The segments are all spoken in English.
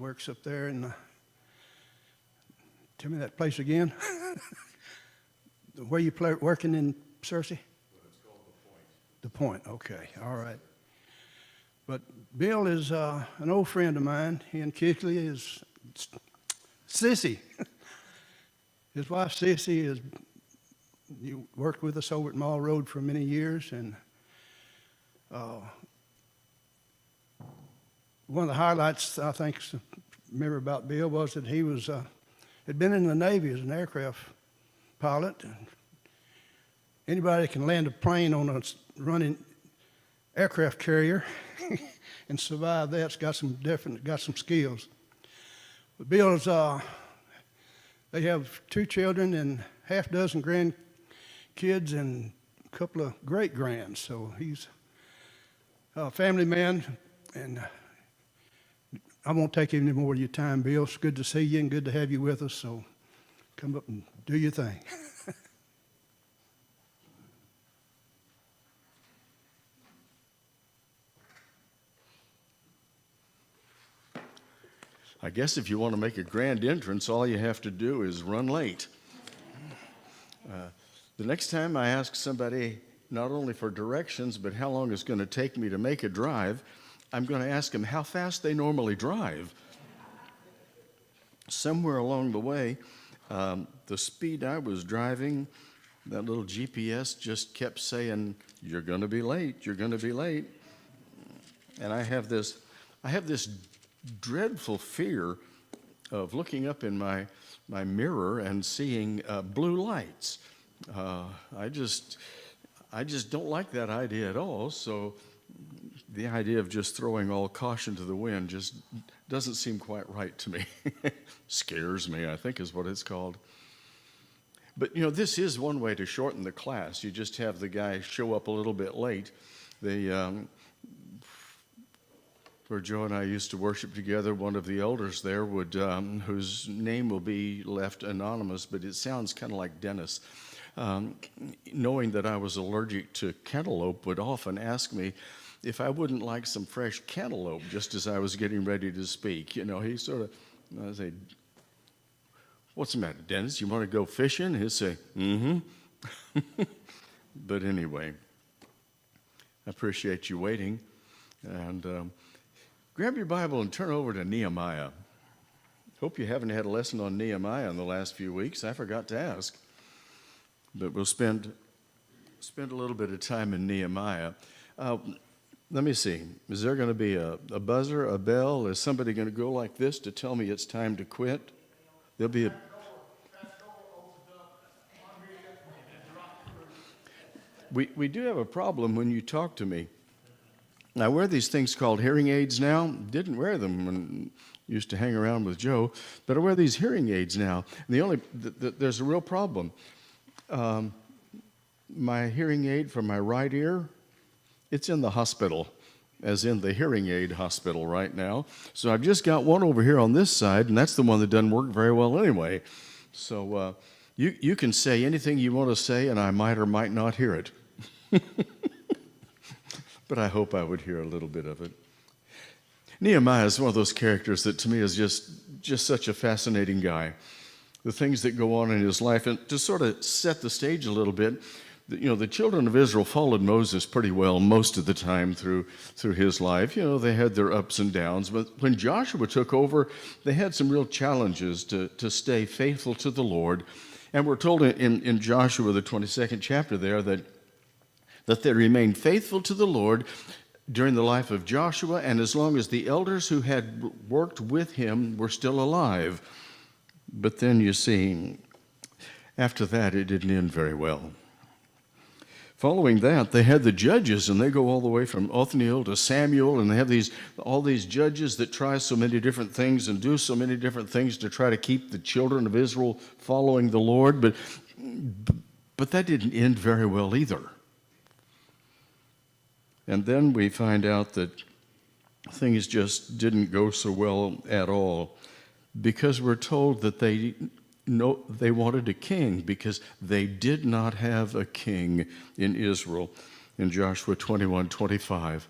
works up there in, tell me that place again. Where you working in Searcy? It's called The Point, okay, all right. But Bill is an old friend of mine. He and Keesling is Sissy. His wife Sissy is, you worked with us over at Mall Road for many years, and one of the highlights I think remember about Bill was that he was had been in the Navy as an aircraft pilot. And anybody that can land a plane on a running aircraft carrier and survive that's got some skills. But Bill's they have 2 children and half dozen grandkids and a couple of great grands. So he's a family man, and I won't take any more of your time, Bill. It's good to see you and good to have you with us. So come up and do your thing. I guess if you want to make a grand entrance, all you have to do is run late. The next time I ask somebody not only for directions, but how long it's going to take me to make a drive, I'm going to ask them how fast they normally drive. Somewhere along the way, the speed I was driving, that little GPS just kept saying, "You're going to be late, you're going to be late." And I have this dreadful fear of looking up in my mirror and seeing blue lights. I just don't like that idea at all. So the idea of just throwing all caution to the wind just doesn't seem quite right to me. Scares me, I think is what it's called. But this is one way to shorten the class. You just have the guy show up a little bit late. Where Joe and I used to worship together, one of the elders there would, whose name will be left anonymous, but it sounds kind of like Dennis, knowing that I was allergic to cantaloupe, would often ask me if I wouldn't like some fresh cantaloupe just as I was getting ready to speak. He sort of, I'd say, "What's the matter, Dennis? You want to go fishing?" He'd say, "Mm-hmm." But anyway, I appreciate you waiting. And grab your Bible and turn over to Nehemiah. Hope you haven't had a lesson on Nehemiah in the last few weeks. I forgot to ask. But we'll spend a little bit of time in Nehemiah. Let me see. Is there going to be a buzzer, a bell? Is somebody going to go like this to tell me it's time to quit? There'll be a... We do have a problem when you talk to me. I wear these things called hearing aids now. Didn't wear them when I used to hang around with Joe, but I wear these hearing aids now. And there's a real problem. My hearing aid for my right ear, it's in the hospital, as in the hearing aid hospital right now. So I've just got one over here on this side, and that's the one that doesn't work very well anyway. So you can say anything you want to say, and I might or might not hear it. But I hope I would hear a little bit of it. Nehemiah is one of those characters that to me is just such a fascinating guy. The things that go on in his life, and to sort of set the stage a little bit, the children of Israel followed Moses pretty well most of the time through his life. They had their ups and downs, but when Joshua took over, they had some real challenges to stay faithful to the Lord. And we're told in Joshua, the 22nd chapter there, that they remained faithful to the Lord during the life of Joshua, and as long as the elders who had worked with him were still alive. But then you see, after that, it didn't end very well. Following that, they had the judges, and they go all the way from Othniel to Samuel, and they have all these judges that try so many different things and do so many different things to try to keep the children of Israel following the Lord, but that didn't end very well either. And then we find out that things just didn't go so well at all, because we're told that they wanted a king, because they did not have a king in Israel in Joshua 21:25.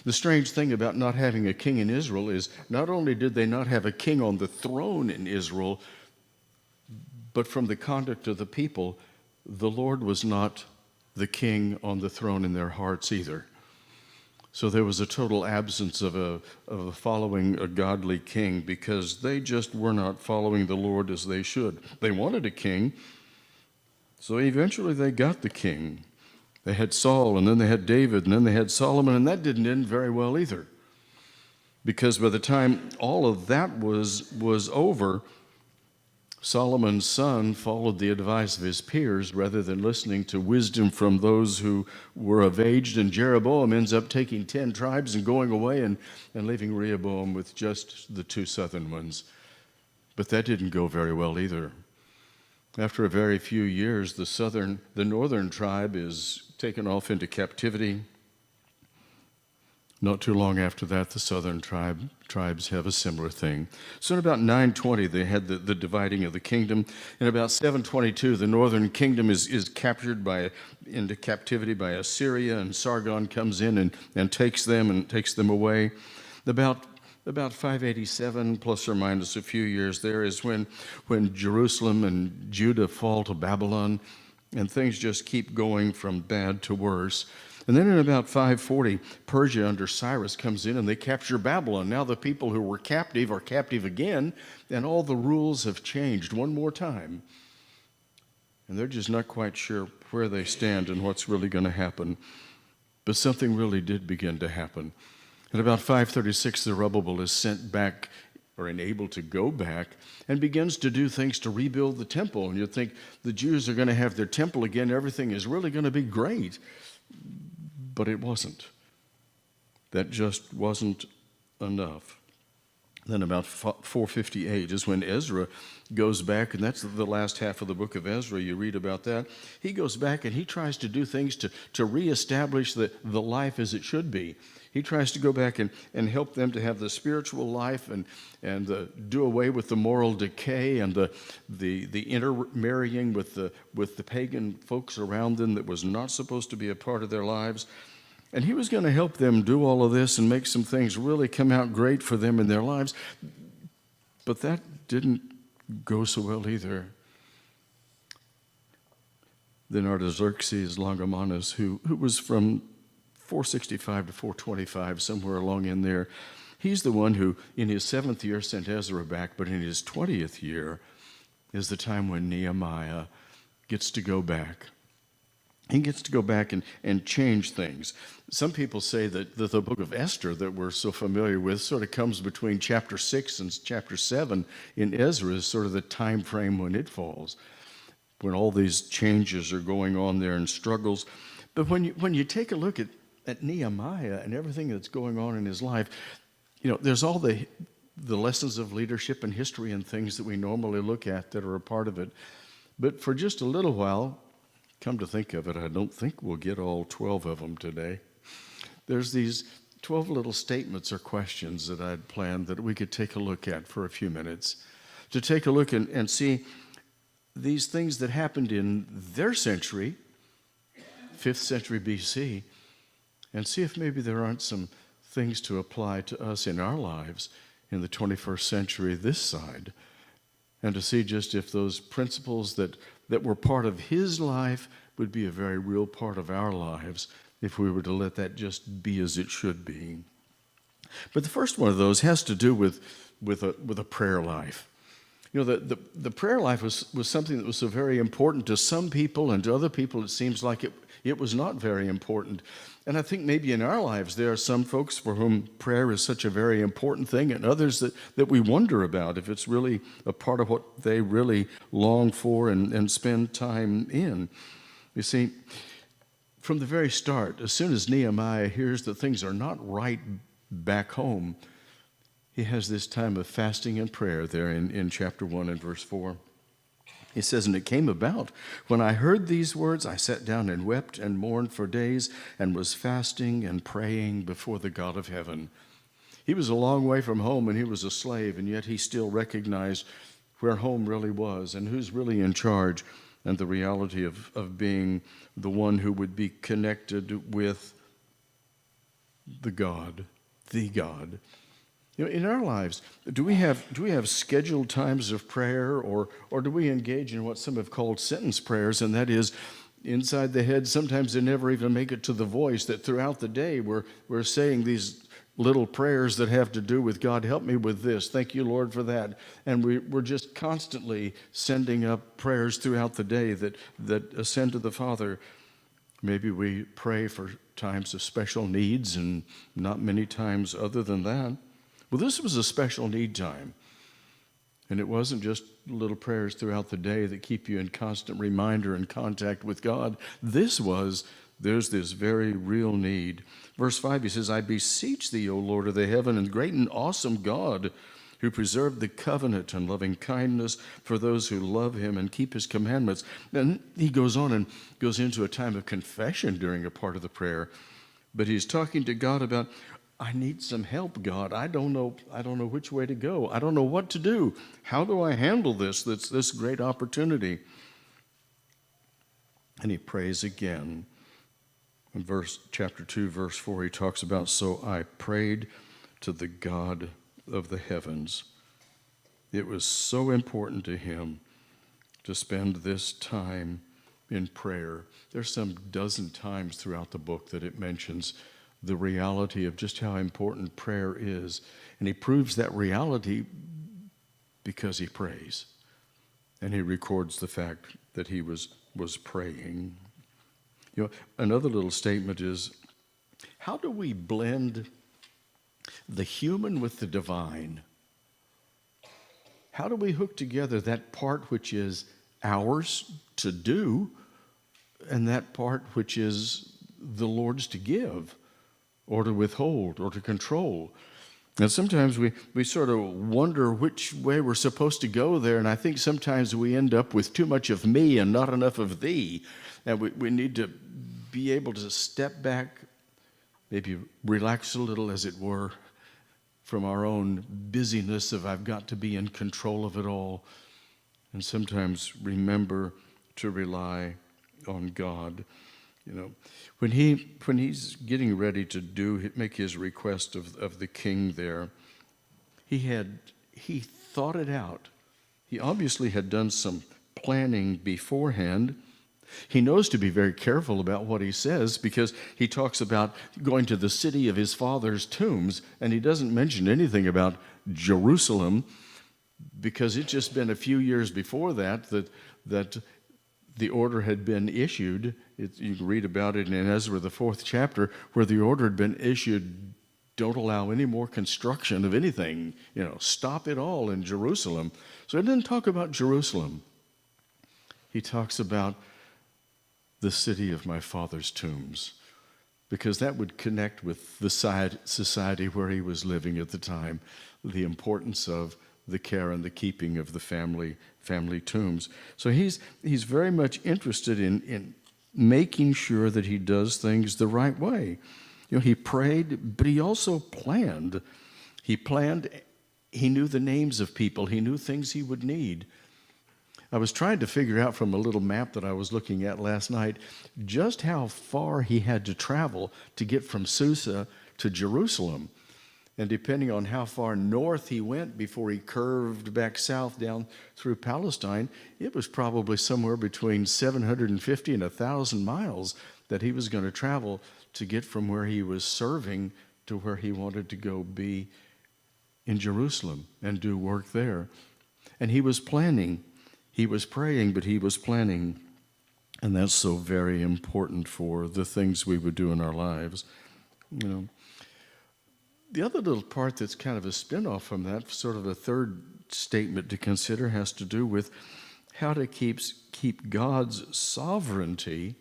The strange thing about not having a king in Israel is not only did they not have a king on the throne in Israel, but from the conduct of the people, the Lord was not the king on the throne in their hearts either. So there was a total absence of following a godly king because they just were not following the Lord as they should. They wanted a king, so eventually they got the king. They had Saul, and then they had David, and then they had Solomon, and that didn't end very well either. Because by the time all of that was over, Solomon's son followed the advice of his peers rather than listening to wisdom from those who were of age, and Jeroboam ends up taking 10 tribes and going away and leaving Rehoboam with just the 2 southern ones. But that didn't go very well either. After a very few years, the northern tribe is taken off into captivity. Not too long after that, the southern tribes have a similar thing. So in about 920, they had the dividing of the kingdom. In about 722, the northern kingdom is captured into captivity by Assyria, and Sargon comes in and takes them away. About 587, plus or minus a few years there, is when Jerusalem and Judah fall to Babylon, and things just keep going from bad to worse. And then in about 540, Persia under Cyrus comes in and they capture Babylon. Now the people who were captive are captive again, and all the rules have changed one more time. And they're just not quite sure where they stand and what's really going to happen. But something really did begin to happen. At about 536, Zerubbabel is sent back, or enabled to go back, and begins to do things to rebuild the temple. And you'd think the Jews are going to have their temple again. Everything is really going to be great. But it wasn't. That just wasn't enough. Then about 458 is when Ezra goes back, and that's the last half of the book of Ezra. You read about that. He goes back and he tries to do things to reestablish the life as it should be. He tries to go back and help them to have the spiritual life and do away with the moral decay and the intermarrying with the pagan folks around them that was not supposed to be a part of their lives. And he was going to help them do all of this and make some things really come out great for them in their lives. But that didn't go so well either. Then Artaxerxes Longomanus, who was from 465 to 425, somewhere along in there, he's the one who in his 7th year sent Ezra back, but in his 20th year is the time when Nehemiah gets to go back. He gets to go back and change things. Some people say that the book of Esther that we're so familiar with sort of comes between chapter 6 and chapter 7 in Ezra is sort of the time frame when it falls, when all these changes are going on there and struggles. But when you take a look at Nehemiah and everything that's going on in his life, there's all the lessons of leadership and history and things that we normally look at that are a part of it. But for just a little while, come to think of it, I don't think we'll get all 12 of them today. There's these 12 little statements or questions that I'd planned that we could take a look at for a few minutes, to take a look and see these things that happened in their century, 5th century BC, and see if maybe there aren't some things to apply to us in our lives in the 21st century this side, and to see just if those principles that were part of his life would be a very real part of our lives if we were to let that just be as it should be. But the first one of those has to do with a prayer life. The prayer life was something that was so very important to some people, and to other people it seems like it was not very important. And I think maybe in our lives there are some folks for whom prayer is such a very important thing, and others that we wonder about if it's really a part of what they really long for and spend time in. You see, from the very start, as soon as Nehemiah hears that things are not right back home, he has this time of fasting and prayer there in chapter 1 and verse 4. He says, "And it came about, when I heard these words, I sat down and wept and mourned for days, and was fasting and praying before the God of heaven." He was a long way from home, and he was a slave, and yet he still recognized where home really was and who's really in charge, and the reality of being the one who would be connected with the God, the God. In our lives, do we have scheduled times of prayer, or do we engage in what some have called sentence prayers, and that is inside the head? Sometimes they never even make it to the voice, that throughout the day we're saying these little prayers that have to do with God, help me with this, thank you, Lord, for that. And we're just constantly sending up prayers throughout the day that ascend to the Father. Maybe we pray for times of special needs and not many times other than that. Well, this was a special need time. And it wasn't just little prayers throughout the day that keep you in constant reminder and contact with God. There's this very real need. Verse 5, he says, I beseech thee, O Lord of the heaven and great and awesome God, who preserved the covenant and loving kindness for those who love him and keep his commandments. Then he goes on and goes into a time of confession during a part of the prayer. But he's talking to God about, I need some help, God. I don't know which way to go. I don't know what to do. How do I handle this great opportunity? And he prays again. In chapter 2, verse 4, he talks about, so I prayed to the God of the heavens. It was so important to him to spend this time in prayer. There's some dozen times throughout the book that it mentions the reality of just how important prayer is. And he proves that reality because he prays. And he records the fact that he was praying. Another little statement is, how do we blend the human with the divine? How do we hook together that part which is ours to do and that part which is the Lord's to give or to withhold or to control? And sometimes we sort of wonder which way we're supposed to go there, and I think sometimes we end up with too much of me and not enough of thee. And we need to be able to step back, maybe relax a little, as it were, from our own busyness of I've got to be in control of it all, and sometimes remember to rely on God. When he's getting ready to make his request of the king there, he thought it out. He obviously had done some planning beforehand. He knows to be very careful about what he says, because he talks about going to the city of his father's tombs, and he doesn't mention anything about Jerusalem, because it's just been a few years before that the order had been issued. You can read about it in Ezra, the 4th chapter, where the order had been issued, don't allow any more construction of anything, stop it all in Jerusalem. So it didn't talk about Jerusalem. He talks about the city of my father's tombs, because that would connect with the society where he was living at the time, the importance of the care and the keeping of the family tombs. So he's very much interested in making sure that he does things the right way. He prayed, but he also planned. He knew the names of people. He knew things he would need. I was trying to figure out from a little map that I was looking at last night just how far he had to travel to get from Susa to Jerusalem. And depending on how far north he went before he curved back south down through Palestine, it was probably somewhere between 750 and 1,000 miles that he was going to travel to get from where he was serving to where he wanted to go be in Jerusalem and do work there. And he was planning. He was praying, but he was planning. And that's so very important for the things we would do in our lives. The other little part that's kind of a spin-off from that, sort of a third statement to consider, has to do with how to keep God's sovereignty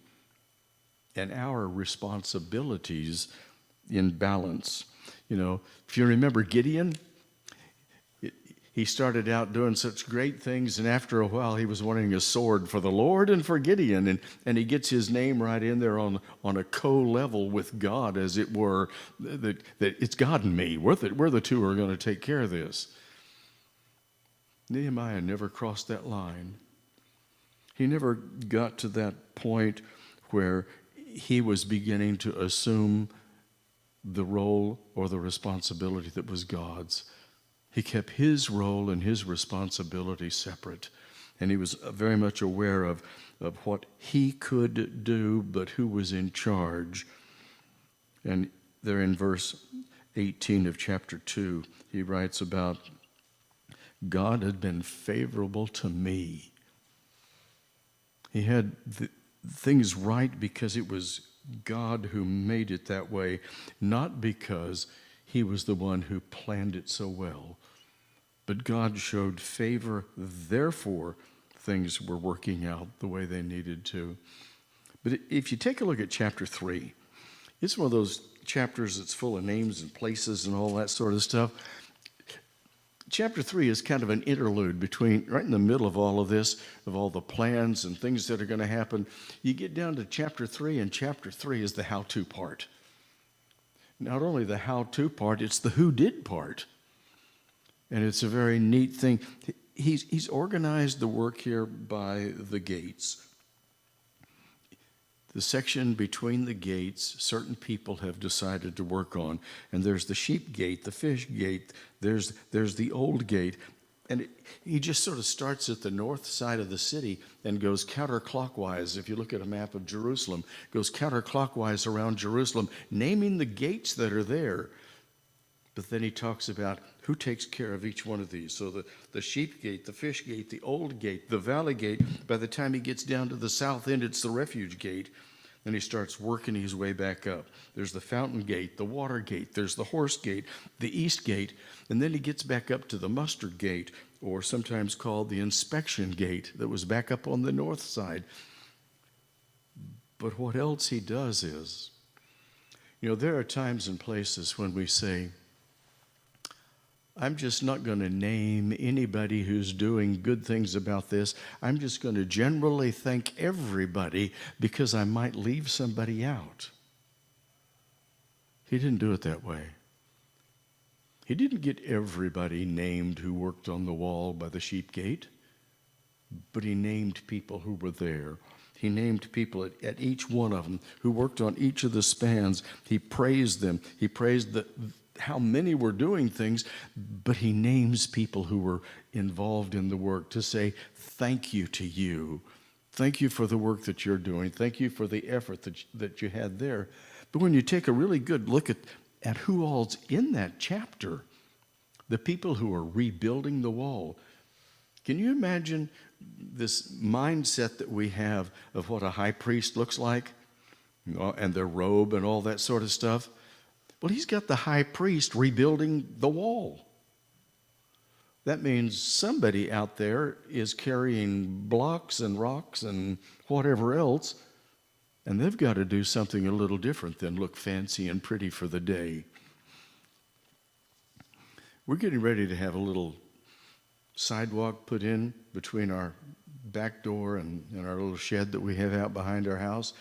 and our responsibilities in balance. If you remember Gideon, he started out doing such great things, and after a while he was wanting a sword for the Lord and for Gideon, and he gets his name right in there on a co-level with God, as it were, that it's God and me. We're the two who are going to take care of this. Nehemiah never crossed that line. He never got to that point where he was beginning to assume the role or the responsibility that was God's. He kept his role and his responsibility separate. And he was very much aware of what he could do, but who was in charge. And there in verse 18 of chapter 2, he writes about, God had been favorable to me. He had things right because it was God who made it that way, not because he was the one who planned it so well. But God showed favor, therefore things were working out the way they needed to. But if you take a look at chapter 3, it's one of those chapters that's full of names and places and all that sort of stuff. Chapter 3 is kind of an interlude between, right in the middle of all of this, of all the plans and things that are going to happen. You get down to chapter 3, and chapter 3 is the how-to part. Not only the how-to part, it's the who-did part. And it's a very neat thing. He's organized the work here by the gates. The section between the gates, certain people have decided to work on. And there's the sheep gate, the fish gate, there's the old gate. And he just sort of starts at the north side of the city and goes counterclockwise. If you look at a map of Jerusalem, goes counterclockwise around Jerusalem, naming the gates that are there. But then he talks about who takes care of each one of these. So the sheep gate, the fish gate, the old gate, the valley gate. By the time he gets down to the south end, it's the refuge gate. Then he starts working his way back up. There's the fountain gate, the water gate, there's the horse gate, the east gate. And then he gets back up to the mustard gate, or sometimes called the inspection gate, that was back up on the north side. But what else he does is, there are times and places when we say, I'm just not going to name anybody who's doing good things about this. I'm just going to generally thank everybody because I might leave somebody out. He didn't do it that way. He didn't get everybody named who worked on the wall by the sheep gate, but he named people who were there. He named people at each one of them who worked on each of the spans. He praised them. He praised how many were doing things, but he names people who were involved in the work to say, thank you to you. Thank you for the work that you're doing. Thank you for the effort that you had there. But when you take a really good look at who all's in that chapter, the people who are rebuilding the wall, can you imagine this mindset that we have of what a high priest looks like, and their robe and all that sort of stuff? Well, he's got the high priest rebuilding the wall. That means somebody out there is carrying blocks and rocks and whatever else, and they've got to do something a little different than look fancy and pretty for the day. We're getting ready to have a little sidewalk put in between our back door and our little shed that we have out behind our house.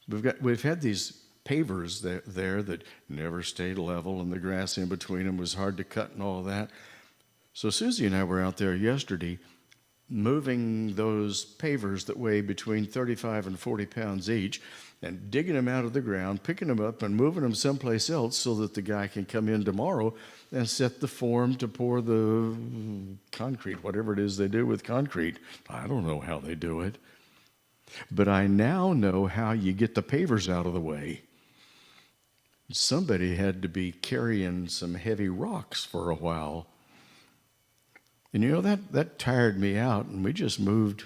We've had these pavers there that never stayed level, and the grass in between them was hard to cut and all that. So Susie and I were out there yesterday moving those pavers that weigh between 35 and 40 pounds each and digging them out of the ground, picking them up and moving them someplace else so that the guy can come in tomorrow and set the form to pour the concrete, whatever it is they do with concrete. I don't know how they do it. But I now know how you get the pavers out of the way. Somebody had to be carrying some heavy rocks for a while. And that tired me out, and we just moved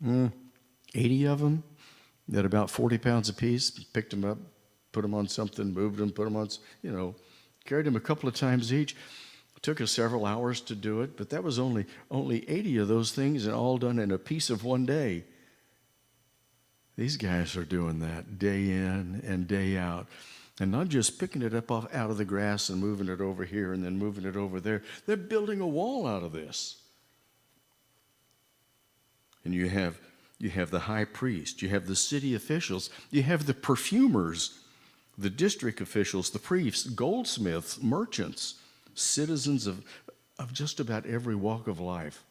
80 of them at about 40 pounds apiece, picked them up, put them on something, moved them, put them on, carried them a couple of times each. It took us several hours to do it, but that was only 80 of those things, and all done in a piece of one day. These guys are doing that day in and day out. And not just picking it up out of the grass and moving it over here and then moving it over there. They're building a wall out of this. And you have the high priest, you have the city officials, you have the perfumers, the district officials, the priests, goldsmiths, merchants, citizens of just about every walk of life.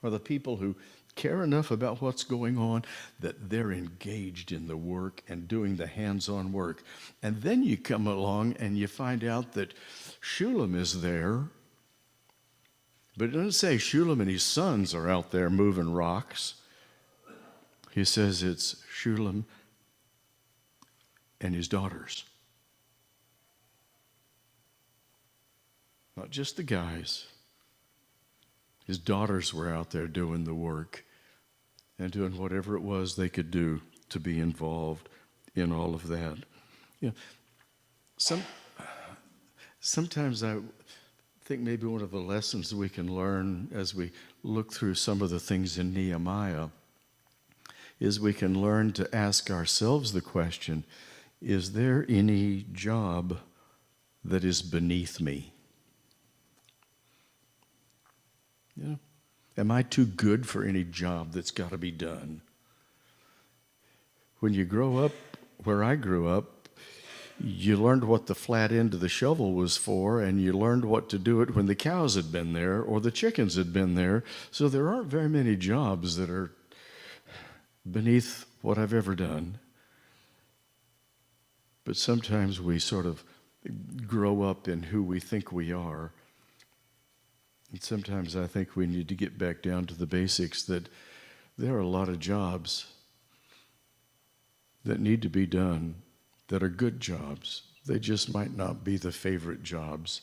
are the people who care enough about what's going on that they're engaged in the work and doing the hands-on work. And then you come along and you find out that Shulem is there, but it doesn't say Shulem and his sons are out there moving rocks. He says it's Shulem and his daughters. Not just the guys. His daughters were out there doing the work and doing whatever it was they could do to be involved in all of that. You know, sometimes I think maybe one of the lessons we can learn as we look through some of the things in Nehemiah is we can learn to ask ourselves the question, is there any job that is beneath me? You know, am I too good for any job that's got to be done? When you grow up, where I grew up, you learned what the flat end of the shovel was for, and you learned what to do it when the cows had been there or the chickens had been there. So there aren't very many jobs that are beneath what I've ever done. But sometimes we sort of grow up in who we think we are. And sometimes I think we need to get back down to the basics, that there are a lot of jobs that need to be done that are good jobs. They just might not be the favorite jobs.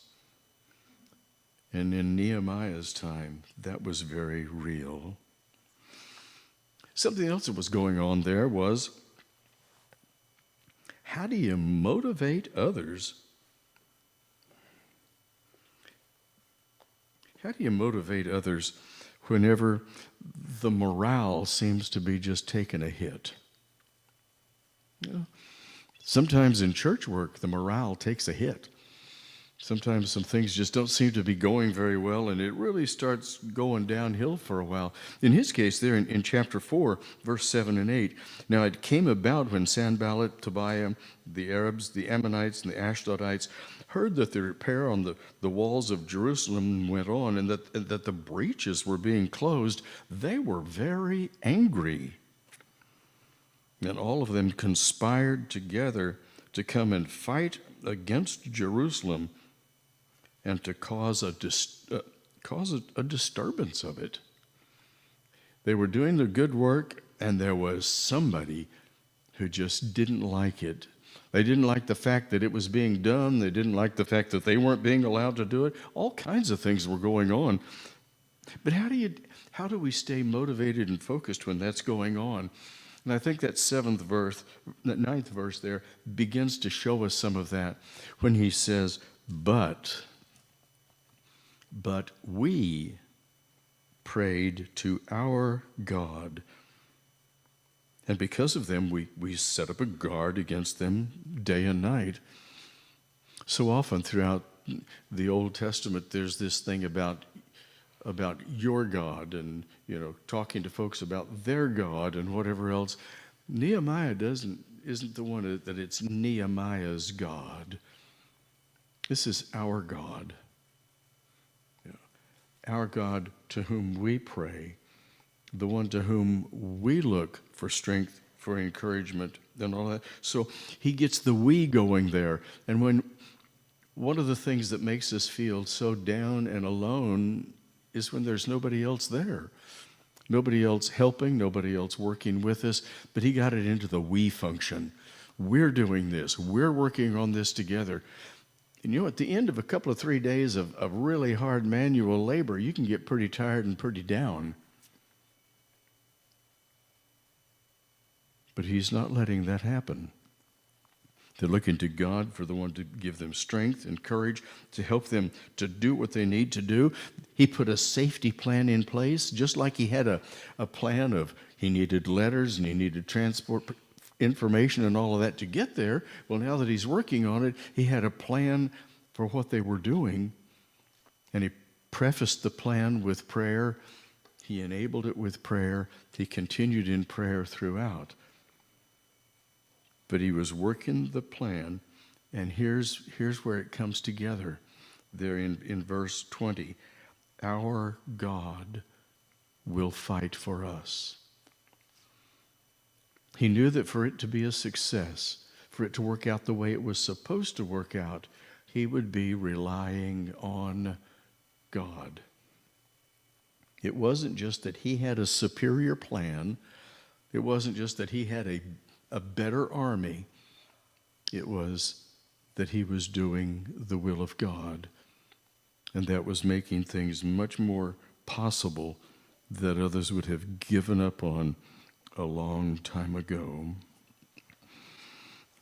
And in Nehemiah's time, that was very real. Something else that was going on there was, how do you motivate others? How do you motivate others whenever the morale seems to be just taking a hit? You know, sometimes in church work, the morale takes a hit. Sometimes some things just don't seem to be going very well, and it really starts going downhill for a while. In his case there in chapter 4, verse 7 and 8, now it came about when Sanballat, Tobiah, the Arabs, the Ammonites, and the Ashdodites heard that the repair on the walls of Jerusalem went on, and that the breaches were being closed, they were very angry. And all of them conspired together to come and fight against Jerusalem and to cause a disturbance of it. They were doing the good work, and there was somebody who just didn't like it. They didn't like the fact that it was being done. They didn't like the fact that they weren't being allowed to do it. All kinds of things were going on. But how do we stay motivated and focused when that's going on? And I think that ninth verse there begins to show us some of that when he says, but we prayed to our God, and because of them we set up a guard against them day and night. So often throughout the Old Testament there's this thing about your God, and talking to folks about their God and whatever else. Nehemiah isn't the one that it's Nehemiah's God. This is our God. Our God to whom we pray, the one to whom we look for strength, for encouragement, and all that. So he gets the we going there. And when one of the things that makes us feel so down and alone is when there's nobody else there. Nobody else helping, nobody else working with us, but he got it into the we function. We're doing this. We're working on this together. And at the end of a couple of 3 days of really hard manual labor, you can get pretty tired and pretty down. But he's not letting that happen. They're looking to God for the one to give them strength and courage to help them to do what they need to do. He put a safety plan in place, just like he had a plan of he needed letters and he needed transport information and all of that to get there. Well, now that he's working on it, he had a plan for what they were doing, and he prefaced the plan with prayer. He enabled it with prayer. He continued in prayer throughout. But he was working the plan, and here's where it comes together there in verse 20. Our God will fight for us. He knew that for it to be a success, for it to work out the way it was supposed to work out, he would be relying on God. It wasn't just that he had a superior plan. It wasn't just that he had a better army. It was that he was doing the will of God. And that was making things much more possible that others would have given up on a long time ago.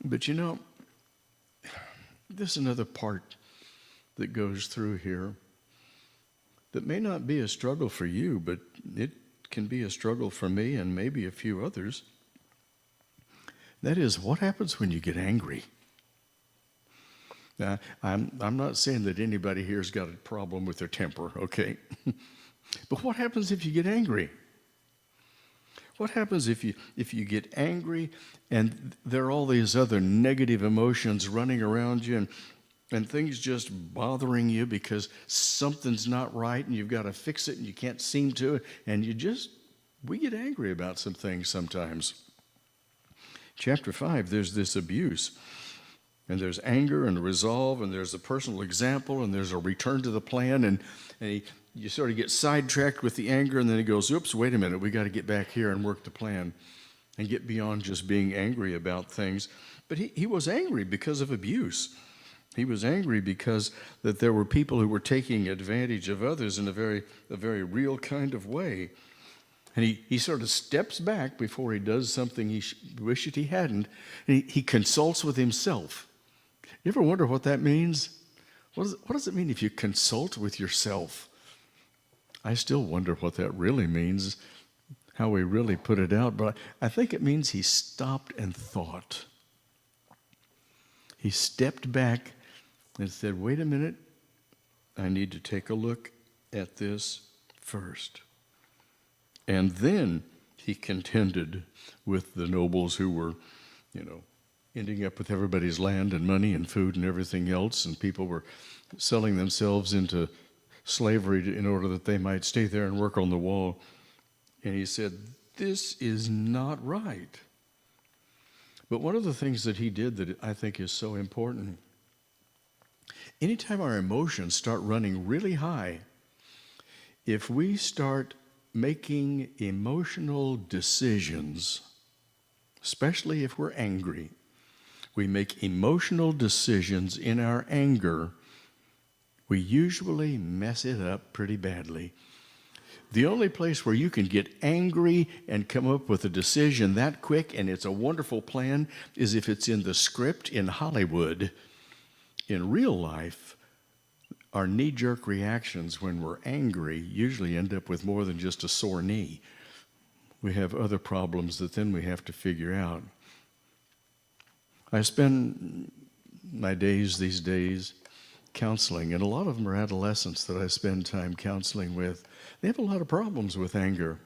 But there's another part that goes through here that may not be a struggle for you, but it can be a struggle for me and maybe a few others. That is, what happens when you get angry? Now, I'm not saying that anybody here's got a problem with their temper, okay? But what happens if you get angry? What happens if you get angry and there are all these other negative emotions running around you and things just bothering you because something's not right and you've got to fix it and you can't seem to, and we get angry about some things sometimes. Chapter 5, there's this abuse. And there's anger and resolve, and there's a personal example, and there's a return to the plan, and you sort of get sidetracked with the anger, and then he goes, oops, wait a minute, we got to get back here and work the plan and get beyond just being angry about things. But he was angry because of abuse. He was angry because that there were people who were taking advantage of others in a very real kind of way. And he sort of steps back before he does something he wished he hadn't, and he consults with himself. You ever wonder what that means? What does it mean if you consult with yourself? I still wonder what that really means, how we really put it out, but I think it means he stopped and thought. He stepped back and said, wait a minute, I need to take a look at this first. And then he contended with the nobles who were, ending up with everybody's land and money and food and everything else, and people were selling themselves into slavery in order that they might stay there and work on the wall. And he said, this is not right. But one of the things that he did that I think is so important, anytime our emotions start running really high, if we start making emotional decisions, especially if we're angry, we make emotional decisions in our anger, we usually mess it up pretty badly. The only place where you can get angry and come up with a decision that quick and it's a wonderful plan is if it's in the script in Hollywood. In real life, our knee-jerk reactions when we're angry usually end up with more than just a sore knee. We have other problems that then we have to figure out. I spend my days these days counseling, and a lot of them are adolescents that I spend time counseling with. They have a lot of problems with anger,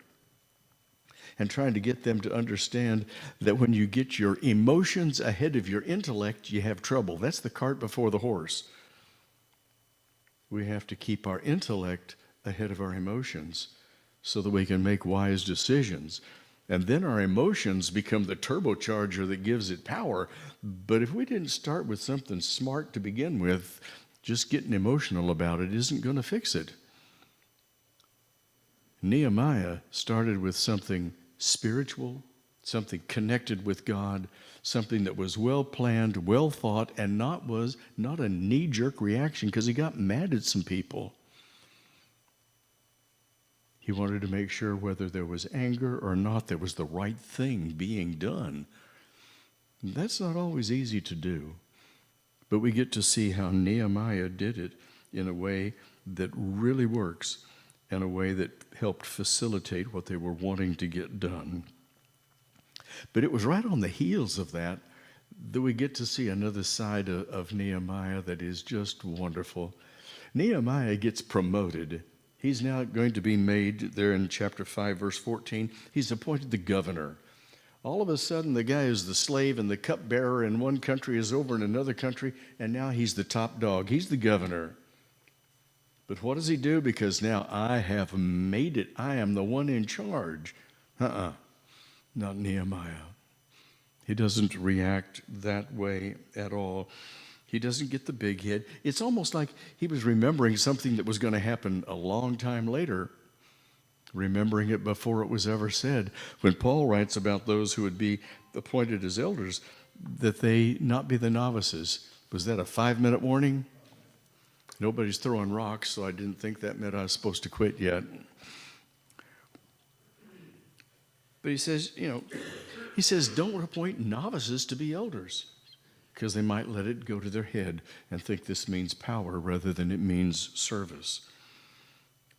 and trying to get them to understand that when you get your emotions ahead of your intellect, you have trouble. That's the cart before the horse. We have to keep our intellect ahead of our emotions so that we can make wise decisions. And then our emotions become the turbocharger that gives it power. But if we didn't start with something smart to begin with, just getting emotional about it isn't going to fix it. Nehemiah started with something spiritual, something connected with God, something that was well planned, well thought, and not a knee-jerk reaction because he got mad at some people. He wanted to make sure whether there was anger or not, there was the right thing being done. That's not always easy to do, but we get to see how Nehemiah did it in a way that really works, in a way that helped facilitate what they were wanting to get done. But it was right on the heels of that we get to see another side of Nehemiah that is just wonderful. Nehemiah gets promoted. He's now going to be made, there in chapter 5, verse 14, he's appointed the governor. All of a sudden, the guy who's the slave and the cupbearer in one country is over in another country, and now he's the top dog. He's the governor. But what does he do? Because now I have made it. I am the one in charge. Not Nehemiah. He doesn't react that way at all. He doesn't get the big head. It's almost like he was remembering something that was going to happen a long time later, remembering it before it was ever said. When Paul writes about those who would be appointed as elders, that they not be the novices. Was that a 5-minute warning? Nobody's throwing rocks, so I didn't think that meant I was supposed to quit yet. But he says, don't appoint novices to be elders, because they might let it go to their head and think this means power rather than it means service.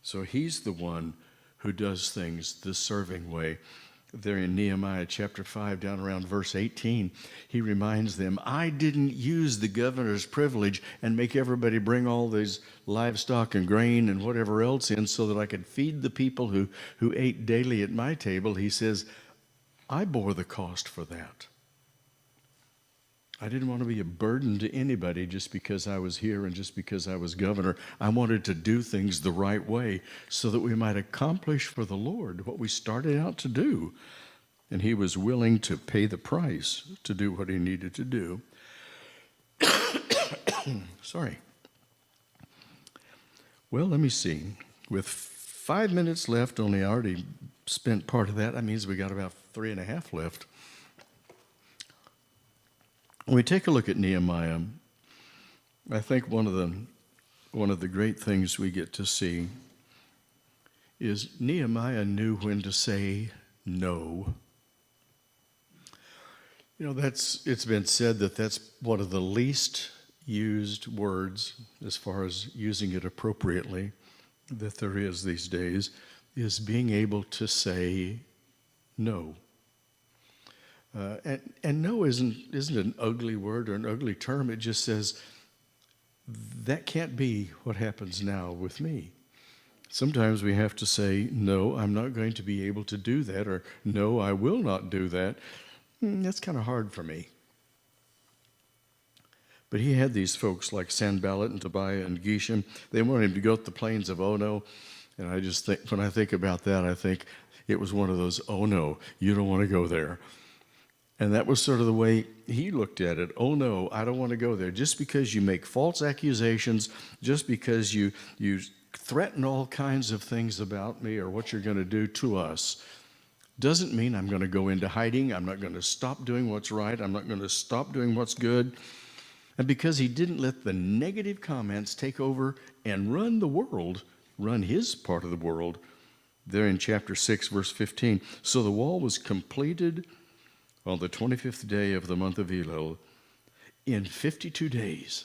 So he's the one who does things the serving way. There in Nehemiah chapter 5, down around verse 18, he reminds them, I didn't use the governor's privilege and make everybody bring all these livestock and grain and whatever else in so that I could feed the people who ate daily at my table. He says, I bore the cost for that. I didn't want to be a burden to anybody just because I was here and just because I was governor. I wanted to do things the right way so that we might accomplish for the Lord what we started out to do. And he was willing to pay the price to do what he needed to do. Sorry. Well, let me see. With 5 minutes left, only I already spent part of that. That means we got about 3.5 left. When we take a look at Nehemiah, I think one of the great things we get to see is Nehemiah knew when to say no. It's been said that that's one of the least used words as far as using it appropriately that there is these days, is being able to say no. And no isn't an ugly word or an ugly term. It just says, that can't be what happens now with me. Sometimes we have to say, no, I'm not going to be able to do that, or no, I will not do that. That's kind of hard for me. But he had these folks like Sanballat and Tobiah and Geshem. They wanted him to go to the plains of Ono. And I just think, when I think about that, I think it was one of those, oh no, you don't want to go there. And that was sort of the way he looked at it. Oh no, I don't want to go there. Just because you make false accusations, just because you threaten all kinds of things about me or what you're going to do to us, doesn't mean I'm going to go into hiding. I'm not going to stop doing what's right. I'm not going to stop doing what's good. And because he didn't let the negative comments take over and run the world, run his part of the world, there in chapter 6, verse 15. So the wall was completed on the 25th day of the month of Elul in 52 days.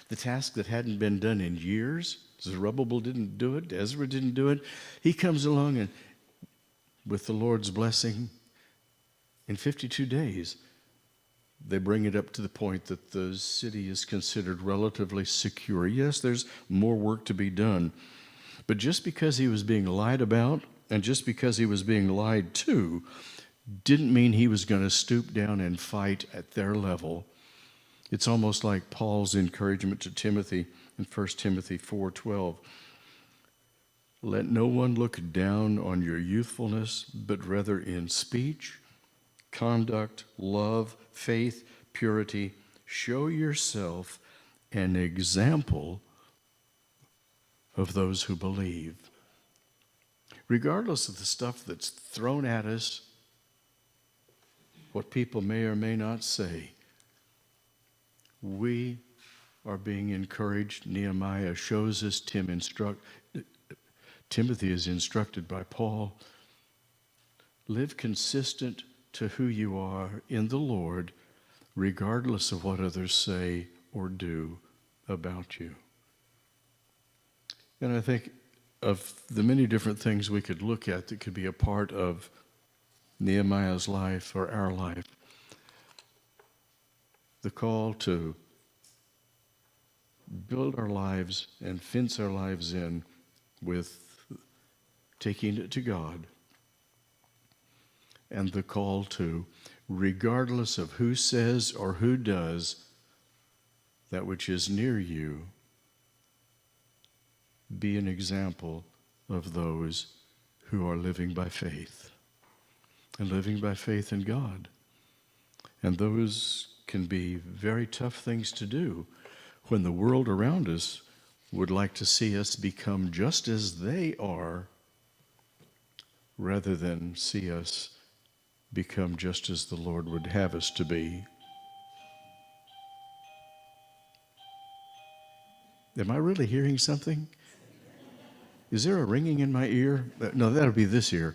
The task that hadn't been done in years, Zerubbabel didn't do it, Ezra didn't do it. He comes along and, with the Lord's blessing, in 52 days, they bring it up to the point that the city is considered relatively secure. Yes, there's more work to be done. But just because he was being lied about and just because he was being lied to didn't mean he was going to stoop down and fight at their level. It's almost like Paul's encouragement to Timothy in 1 Timothy 4:12. Let no one look down on your youthfulness, but rather in speech, conduct, love, faith, purity, show yourself an example of those who believe. Regardless of the stuff that's thrown at us, what people may or may not say, we are being encouraged. Nehemiah shows us, Timothy is instructed by Paul, live consistent to who you are in the Lord, regardless of what others say or do about you. And I think of the many different things we could look at that could be a part of Nehemiah's life or our life. The call to build our lives and fence our lives in with taking it to God. And the call to, regardless of who says or who does that which is near you, be an example of those who are living by faith and living by faith in God. And those can be very tough things to do when the world around us would like to see us become just as they are, rather than see us become just as the Lord would have us to be. Am I really hearing something? Is there a ringing in my ear? No, that'll be this ear.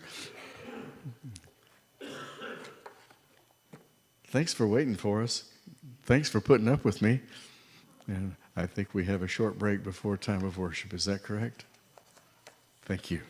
Thanks for waiting for us. Thanks for putting up with me. And I think we have a short break before time of worship. Is that correct? Thank you.